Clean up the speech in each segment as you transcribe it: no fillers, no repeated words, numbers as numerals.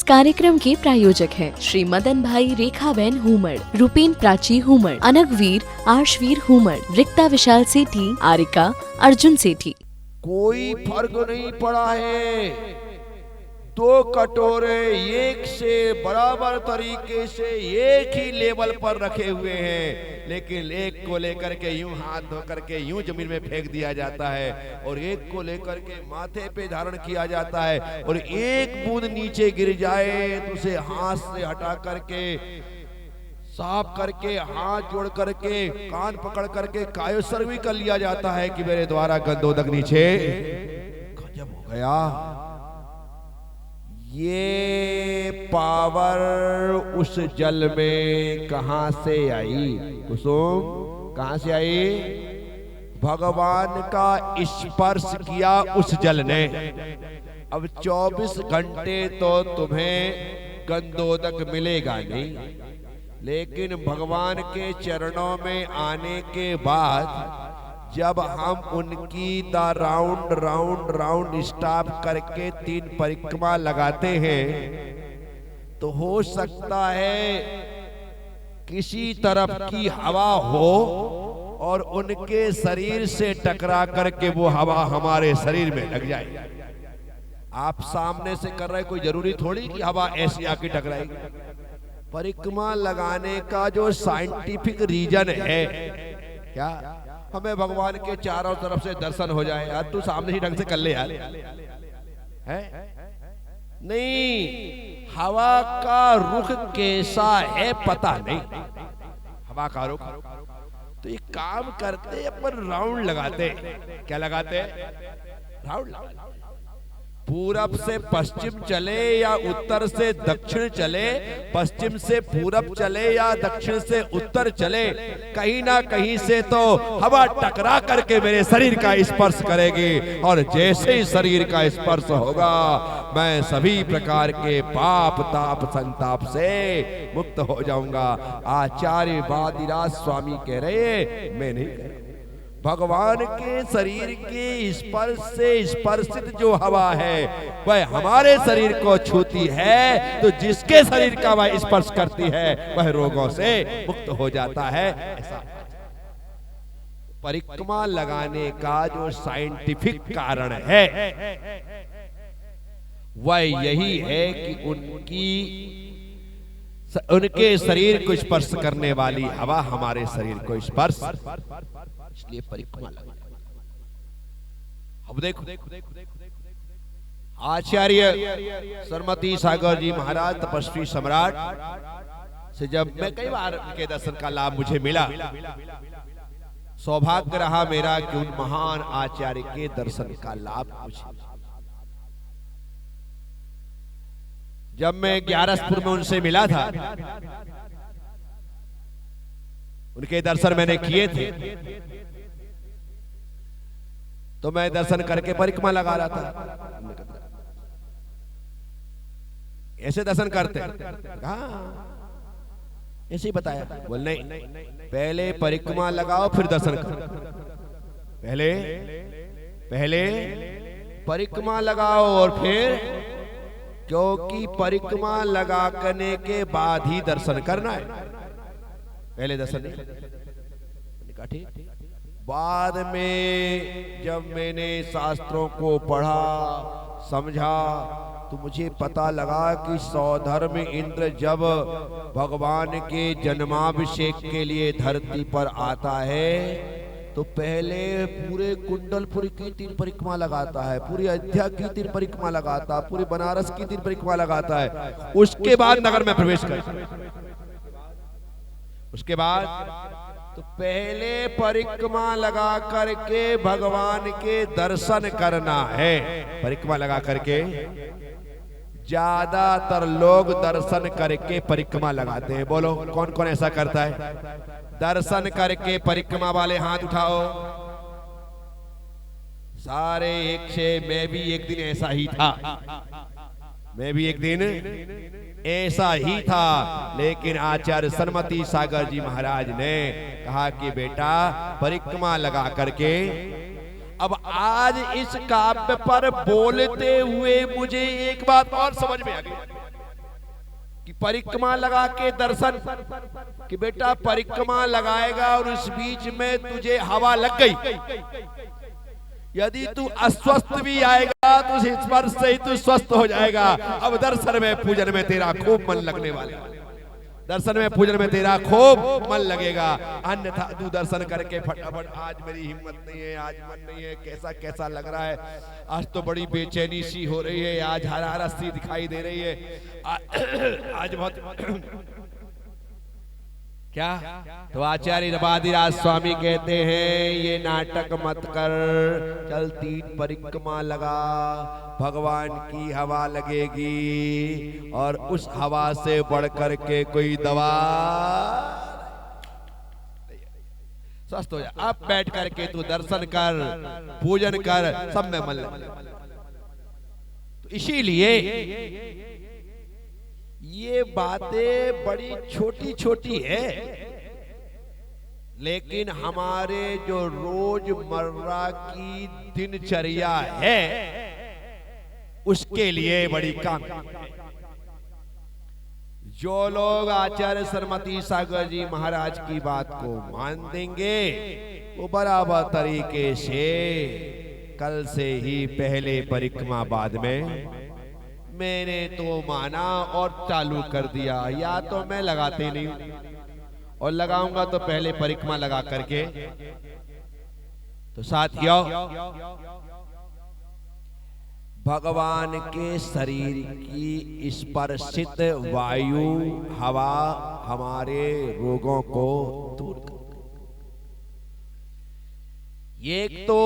कार्यक्रम के प्रायोजक हैं श्री मदन भाई रेखाबेन हुमड़, रूपेन प्राची हुमड़, अनगवीर आर्शवीर हुमड़, रिक्ता विशाल सेठी, आरिका अर्जुन सेठी। कोई फर्क नहीं पड़ा है। दो कटोरे एक से बराबर तरीके से एक ही लेवल पर रखे हुए हैं, लेकिन एक को लेकर के यूं हाथ धो करके यूं जमीन में फेंक दिया जाता है और एक को लेकर के माथे पे धारण किया जाता है, और एक बूंद नीचे गिर जाए तो उसे हाथ से हटा करके साफ करके हाथ जोड़ करके कान पकड़ करके कायोसर भी कर लिया जाता है कि मेरे द्वारा गंधोदक नीचे गजब हो गया। ये पावर उस जल में कहां से आई कुसुम, कहां से आई? भगवान का स्पर्श किया उस जल ने। अब 24 घंटे तो तुम्हें गंधोदक मिलेगा नहीं, लेकिन भगवान के चरणों में आने के बाद जब हम उनकी the round round round stop करके 3 परिक्रमा लगाते हैं तो हो सकता है किसी तरफ की हवा हो और उनके शरीर से टकरा करके वो हवा हमारे शरीर में लग जाए। आप सामने से कर रहे, कोई जरूरी थोड़ी कि हवा ऐसी आके टकराएगी। परिक्रमा लगाने का जो साइंटिफिक रीजन है क्या, हमें भगवान के चारों तरफ से दर्शन हो जाए। यार तू सामने ही ढंग से कर ले यार, है नहीं। हवा का रुख कैसा है पता नहीं, हवा का रुख। तो ये काम करते अपन राउंड लगाते, क्या लगाते? राउंड लगाते। पूरब से पश्चिम चले या उत्तर से दक्षिण चले, पश्चिम से पूरब चले या दक्षिण से उत्तर चले, कहीं ना कहीं से तो हवा टकरा करके मेरे शरीर का स्पर्श करेगी, और जैसे ही शरीर का स्पर्श होगा मैं सभी प्रकार के पाप ताप संताप से मुक्त हो जाऊंगा। आचार्य वादिराज स्वामी कह रहे मैं नहीं, भगवान के शरीर के स्पर्श से स्पर्शित जो हवा है वह हमारे शरीर को छूती है, तो जिसके शरीर का वह स्पर्श करती है वह रोगों से मुक्त हो जाता है। ऐसा परिक्रमा लगाने का जो साइंटिफिक कारण है वह यही है कि उनके शरीर को स्पर्श करने वाली हवा हमारे शरीर को स्पर्श, इसलिए परिक्रमा लगा। अब देखो आचार्य सरमती सागर जी महाराज तपस्वी सम्राट से जब मैं कई बार उनके दर्शन का लाभ मुझे मिला, सौभाग्य रहा मेरा कि उन महान आचार्य के दर्शन का लाभ मुझे। जब मैं ग्यारसपुर में उनसे मिला था, उनके दर्शन मैंने किए थे, तो मैं दर्शन करके परिक्रमा लगा रहा था। ऐसे दर्शन करते? हाँ ऐसे ही बताया। बोल नहीं, पहले परिक्रमा लगाओ फिर दर्शन करो। पहले परिक्रमा लगाओ और फिर, क्योंकि परिक्रमा लगा करने के बाद ही दर्शन करना है, पहले दर्शन नहीं। ठीक। बाद में जब मैंने शास्त्रों को पढ़ा समझा तो मुझे पता लगा कि सौधर्म इंद्र जब भगवान के जन्माभिषेक के लिए धरती पर आता है तो पहले पूरे कुंडलपुर की 3 परिक्रमा लगाता है, पूरी अयोध्या की 3 परिक्रमा लगाता है, पूरी बनारस की 3 परिक्रमा लगाता है, उसके बाद नगर में प्रवेश करता है। उसके बाद तो पहले परिक्रमा लगा करके भगवान के दर्शन करना है। परिक्रमा लगा करके ज्यादातर लोग दर्शन करके परिक्रमा लगाते हैं। बोलो कौन कौन ऐसा करता है? दर्शन करके परिक्रमा वाले हाथ उठाओ। सारे एक से मैं भी एक दिन ऐसा ही था, मैं भी एक दिन ऐसा ही था, लेकिन आचार्य सरमती सागर जी महाराज ने कहा कि बेटा परिक्रमा लगा करके। अब आज इस काव्य पर बोलते हुए मुझे एक बात और समझ में आ गई। कि परिक्रमा लगा के दर्शन, कि बेटा परिक्रमा लगाएगा और उस बीच में तुझे हवा लग गई, यदि तू अस्वस्थ भी आएगा तो उस स्पर्श से ही तू स्वस्थ हो जाएगा। अब दर्शन में पूजन में तेरा खूब मन लगने वाला, दर्शन में पूजन में तेरा खूब मन लगेगा। अन्यथा तू दर्शन करके फटाफट आज मेरी हिम्मत नहीं है, आज मन नहीं है, कैसा कैसा लग रहा है, आज तो बड़ी बेचैनी सी हो रही है, आज हरारत सी दिखाई दे रही है, आज बहुत क्या। तो आचार्य रबादिराज स्वामी कहते हैं ये नाटक मत कर, चल 3 परिक्रमा लगा, भगवान की हवा लगेगी और उस हवा से बढ़कर के कोई दवा, स्वस्थ हो जा। अब बैठ करके तू दर्शन कर, पूजन कर, सब में मन लगे। तो इसीलिए ये बातें बड़ी छोटी छोटी है, लेकिन हमारे जो रोजमर्रा की दिनचर्या है उसके लिए बड़ी काम। जो लोग आचार्य सरमती सागर जी महाराज की बात को मान देंगे वो बराबर तरीके से कल से ही पहले परिक्रमा बाद में मैंने तो माना और चालू कर दिया, या तो मैं लगाते नहीं और लगाऊंगा तो पहले परिक्रमा लगा करके। तो साथियों, भगवान के शरीर की स्पर्शित वायु हवा हमारे रोगों को दूर कर, एक तो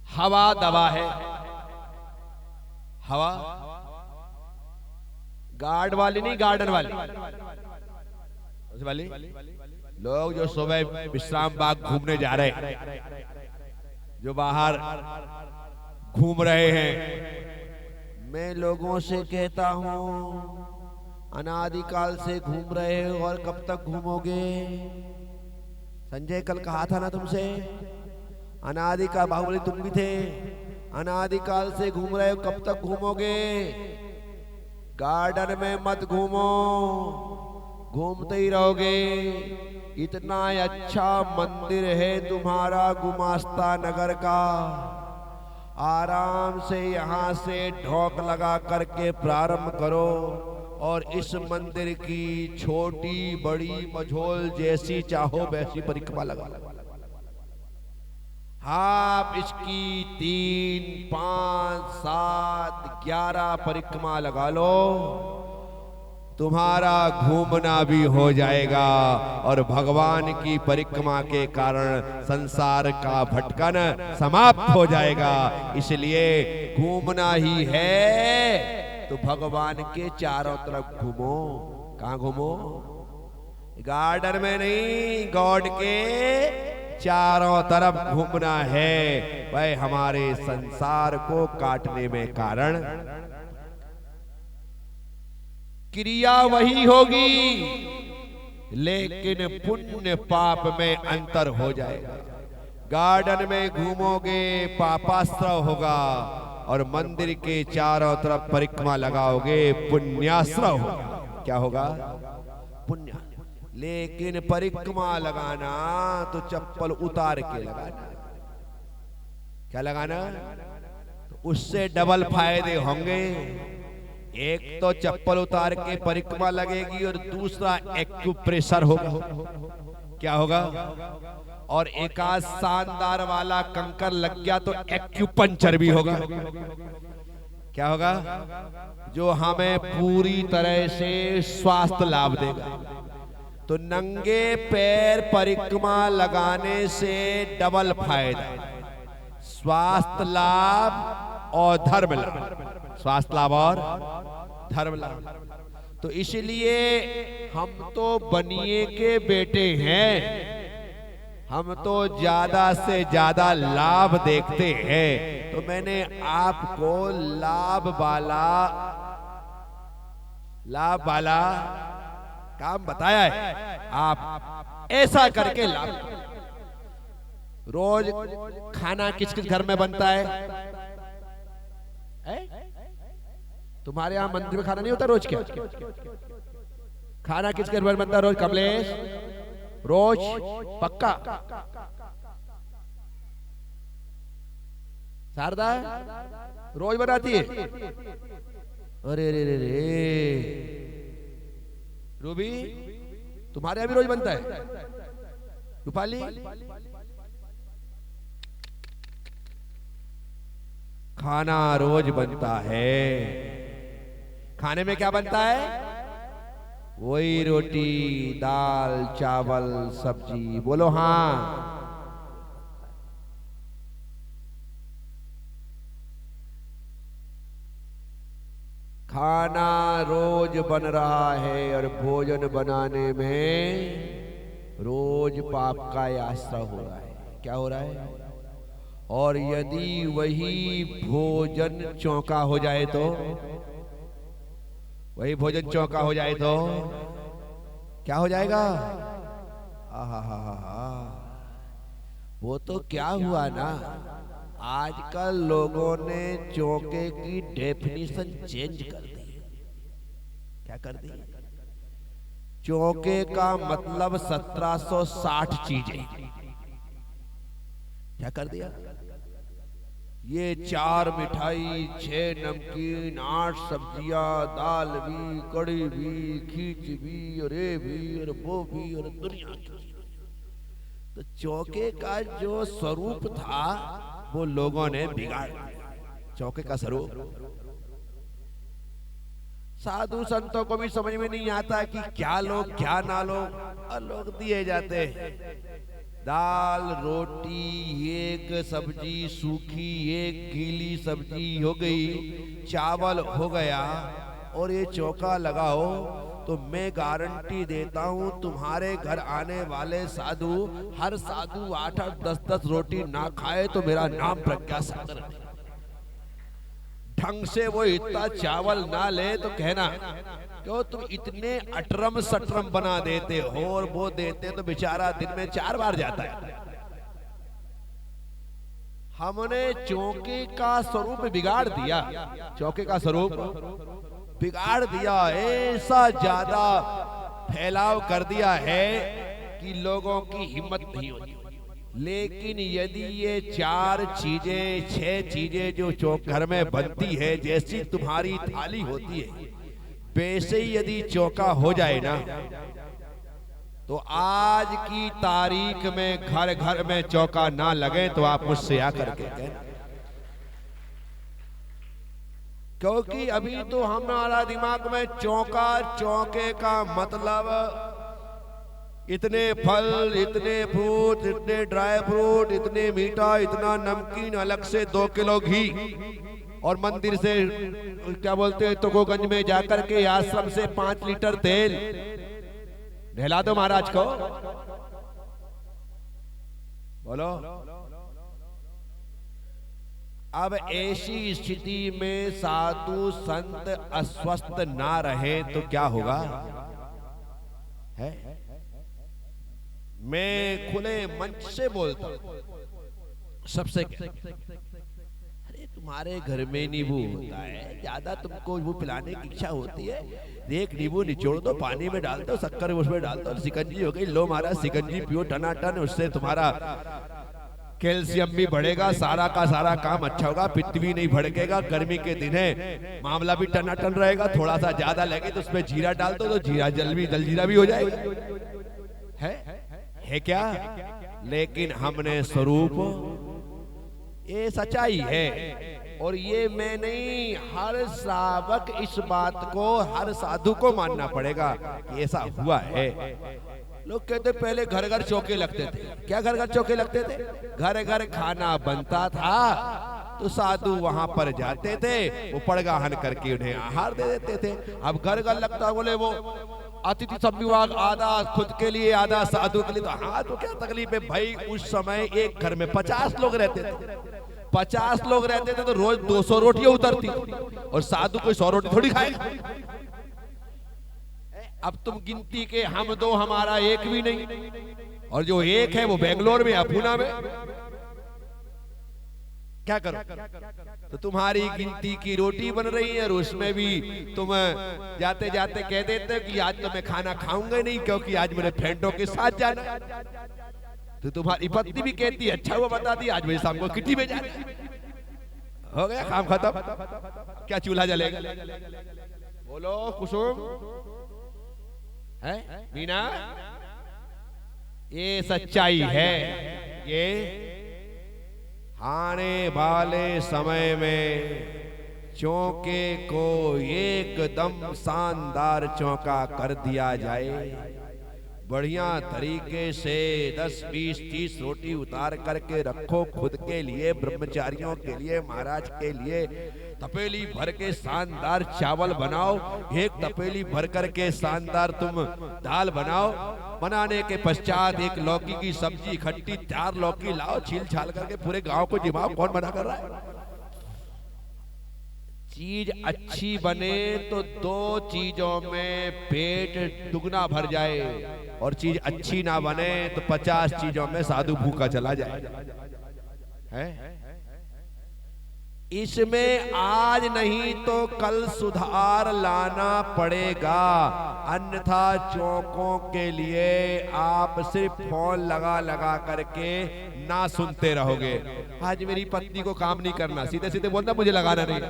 हवा दवा है। हवा गार्ड वाली नहीं, गार्डन वाली वाली। लोग जो सुबह विश्राम बाग घूमने जा रहे हैं, जो बाहर घूम रहे हैं, मैं लोगों से कहता हूं अनादिकाल से घूम रहे हो और कब तक घूमोगे? संजय कल कहा था ना तुमसे, अनादिकाल, बाहुबली तुम भी थे, अनादिकाल से घूम रहे हो, कब तक घूमोगे? गार्डन में मत घूमो, घूमते ही रहोगे। इतना अच्छा मंदिर है तुम्हारा गुमास्ता नगर का, आराम से यहाँ से ढोक लगा करके प्रारंभ करो और इस मंदिर की छोटी बड़ी मझोल जैसी चाहो वैसी परिक्रमा लगा। आप इसकी 3, 5, 7, 11 परिक्रमा लगा लो, तुम्हारा घूमना भी हो जाएगा और भगवान की परिक्रमा के कारण संसार का भटकन समाप्त हो जाएगा। इसलिए घूमना ही है तो भगवान के चारों तरफ घूमो। कहाँ घूमो? गार्डन में नहीं, गॉड के चारों तरफ घूमना है। वह हमारे संसार को काटने में कारण, क्रिया वही होगी लेकिन पुण्य पाप में अंतर हो जाएगा। गार्डन में घूमोगे पापाश्रय होगा और मंदिर के चारों तरफ परिक्रमा लगाओगे पुण्याश्रय होगा। क्या होगा? पुण्य। लेकिन परिक्रमा लगाना तो चप्पल उतार के लगाना। क्या लगाना? तो उससे डबल फायदे होंगे। एक तो चप्पल उतार के परिक्रमा लगेगी और दूसरा एक्यूप्रेशर होगा। क्या होगा? और एक आध शानदार वाला कंकर लग गया तो एक्यूपंक्चर भी होगा। क्या होगा? जो हमें पूरी तरह से स्वास्थ्य लाभ देगा। तो नंगे पैर परिक्रमा लगाने से डबल फायदा, स्वास्थ्य लाभ और धर्म लाभ। स्वास्थ्य लाभ और धर्म लाभ। तो इसलिए हम तो बनिए के बेटे हैं, हम तो ज्यादा से ज्यादा लाभ देखते हैं। तो मैंने आपको लाभ वाला काम बताया है। आप ऐसा करके लाभ। रोज खाना किस किस घर में बनता है? तुम्हारे यहाँ मंदिर में खाना नहीं होता रोज? क्या खाना किसके घर बनता है रोज? कमलेश, रोज पक्का? शारदा रोज बनाती है? अरे रे रे रे, रूबी तुम्हारे यहाँ भी रोज बनता है? रूपाली खाना रोज बनता है। खाने में क्या बनता है? वही रोटी, दाल, चावल, सब्जी। बोलो हाँ। खाना रोज बन रहा है और भोजन बनाने में रोज पाप का आश्रय हो रहा है। क्या हो रहा है? और यदि वही भोजन चौका हो जाए तो, वही भोजन चौका हो जाए तो क्या हो जाएगा? आहा, वो तो क्या हुआ ना, आजकल लोगों ने चौके की डेफिनेशन चेंज कर दी। क्या कर दी? चौके का मतलब 1760 चीजें। क्या कर दिया? ये 4 मिठाई, 6 नमकीन, 8 सब्जियां, दाल भी, कड़ी भी, खींच भी, और ये भी, और वो भी, और दुनिया की। तो चौके का जो स्वरूप था वो लोगों ने बिगाड़ दिया। चौके का स्वरूप साधु संतों को भी समझ में नहीं आता कि क्या लो क्या ना लो, और लोग दिए जाते हैं। दाल रोटी, एक सब्जी सूखी, एक गीली सब्जी हो गई, चावल हो गया, और ये चौका लगाओ तो मैं गारंटी देता हूं तुम्हारे घर आने वाले साधु, हर साधु 8-8, 10-10 रोटी ना खाए तो मेरा नाम प्रज्ञा सागर नहीं। ढंग से वो इतना चावल ना ले तो कहना क्यों तुम इतने अटरम सटरम बना देते हो, और वो देते तो बेचारा दिन में 4 बार जाता है। हमने चौके का स्वरूप बिगाड़ दिया। चौके का स्वरूप बिगाड़ दिया, ऐसा ज्यादा फैलाव कर दिया है कि लोगों की हिम्मत नहीं होती। लेकिन यदि ये 4 चीजें 6 चीजें जो चौक घर में बनती है, जैसी तुम्हारी थाली होती है वैसे ही यदि चौका हो जाए ना, तो आज की तारीख में घर घर में चौका ना लगे तो आप मुझसे आकर के कहना। क्योंकि अभी तो हमारा दिमाग में चौका, चौके का मतलब इतने फल, इतने फ्रूट, इतने ड्राई फ्रूट, इतने मीठा, इतना नमकीन, अलग से 2 किलो घी, और मंदिर से क्या बोलते हैं तुकोगंज में जाकर के आश्रम से 5 लीटर तेल। नहला दो महाराज को, बोलो। अब ऐसी स्थिति में साधु संत अस्वस्थ ना रहे तो क्या होगा? है? मैं खुले मंच से बोलता हूं सबसे, अरे तुम्हारे घर में नींबू होता है, ज्यादा तुमको वो पिलाने की इच्छा होती है, एक नींबू निचोड़ दो, पानी में डाल दो, शक्कर उसमें डाल दो, सिकंजी हो गई, लो महाराज सिकंजी पियो टनाटन, उससे तुम्हारा कैल्शियम भी बढ़ेगा, सारा का सारा काम अच्छा होगा, पित्त भी नहीं भड़केगा, गर्मी के दिन है, मामला भी टनाटन रहेगा। थोड़ा सा ज्यादा लगे तो उसमें जीरा डाल दो, तो जीरा जलजीरा भी हो जाएगा। है क्या? लेकिन हमने स्वरूप, ये सच्चाई है, और ये मैं नहीं, हर श्रावक इस बात को, हर साधु को मानना पड़ेगा कि ऐसा हुआ है। लोग कहते पहले घर घर चौके लगते थे। क्या घर घर चौके लगते थे? घर घर खाना बनता था तो साधु वहां पर जाते थे, वो पड़गाहन करके उन्हें आहार दे देते थे। अब घर घर लगता, बोले वो अतिथि सब विभाग, आधा खुद के लिए आधा साधु के लिए। तो हाँ, तो क्या तकलीफ है भाई? उस समय एक घर में 50 लोग रहते थे, 50 लोग रहते थे तो रोज 200 रोटियां उतरती, और साधु कोई 100 रोटी थोड़ी खाएगा। अब तुम गिनती के हम दो, हमारा एक भी नहीं, और जो एक है वो बेंगलोर में या पूना में। क्या करो? तो तुम्हारी गिनती की रोटी बन रही है और उसमें भी तुम जाते जाते कह देते हो कि आज तो मैं खाना खाऊंगा नहीं क्योंकि आज मेरे फ्रेंडों के साथ जाना। तो तुम्हारी पत्नी भी कहती है अच्छा हुआ बता दी, आज मेरे शाम को किटी में जाना। हो गया काम खत्म। क्या चूल्हा जलेगा? बोलो कुसुम है मीना, ये सच्चाई है। ये आने वाले समय में चौके को एकदम शानदार चौका कर दिया जाए। बढ़िया तरीके से 10, 20, 30 रोटी उतार करके रखो खुद के लिए, ब्रह्मचारियों के लिए, महाराज के लिए। तपेली भर के शानदार चावल बनाओ, एक तपेली भर करके शानदार तुम दाल बनाओ। बनाने के पश्चात एक लौकी की सब्जी खट्टी 4 लौकी लाओ, छील छाल करके पूरे गांव को जिमाओ। कौन मना कर रहा है? चीज अच्छी बने तो 2 चीजों में पेट दुगना भर जाए, और चीज अच्छी ना बने तो 50 चीजों में साधु भूखा चला जाए। है? इसमें आज नहीं तो कल सुधार लाना पड़ेगा, अन्यथा चौकों के लिए आप सिर्फ फोन लगा लगा करके ना सुनते रहोगे। आज मेरी पत्नी को काम नहीं करना, सीधे सीधे बोलना मुझे लगाना नहीं।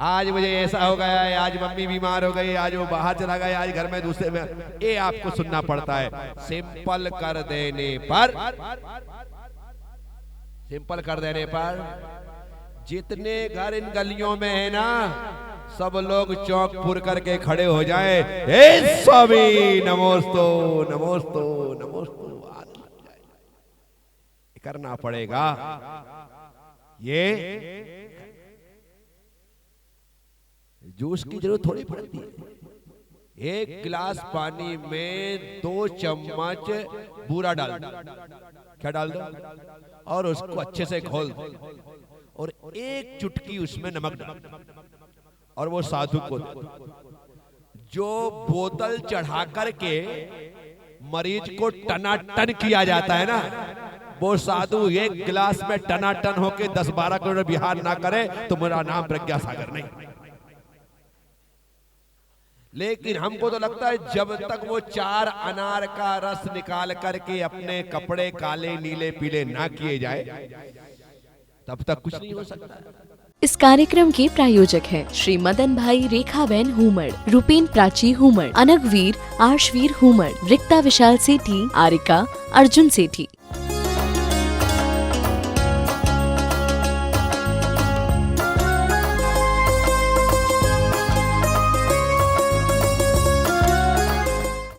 आज मुझे ऐसा हो गया है, आज मम्मी बीमार हो गई, आज वो बाहर चला गया, आज घर में दूसरे में, ये आपको सुनना पड़ता है। सिंपल कर देने पर, सिंपल कर देने पर जितने घर इन गलियों में है ना, सब लोग चौक पुर करके खड़े हो जाए, हे स्वामी नमोस्तु नमोस्तु नमोस्तु करना पड़ेगा। ये जूस की जरूरत थोड़ी पड़ती है। 1 गिलास पानी में 2 चम्मच बूरा डाल दो। क्या डाल दो? और उसको अच्छे से घोल दो, और 1 चुटकी उसमें नमक डाल, और वो साधु को जो बोतल चढ़ा करके मरीज को टनाटन किया जाता है ना, वो साधु 1 गिलास में टनाटन होके 10-12 करोड़ बिहार ना करे तो मेरा नाम प्रज्ञा सागर नहीं। लेकिन हमको तो लगता है जब तक वो 4 अनार का रस निकाल करके अपने कपड़े काले नीले पीले ना किए जाए, तब तक कुछ नहीं हो सकता। इस कार्यक्रम के प्रायोजक हैं श्री मदन भाई रेखाबेन हुमड़, रूपेन प्राची हुमड़, अनगवीर आर्शवीर हुमड़, रिक्ता विशाल सेठी, आरिका अर्जुन सेठी।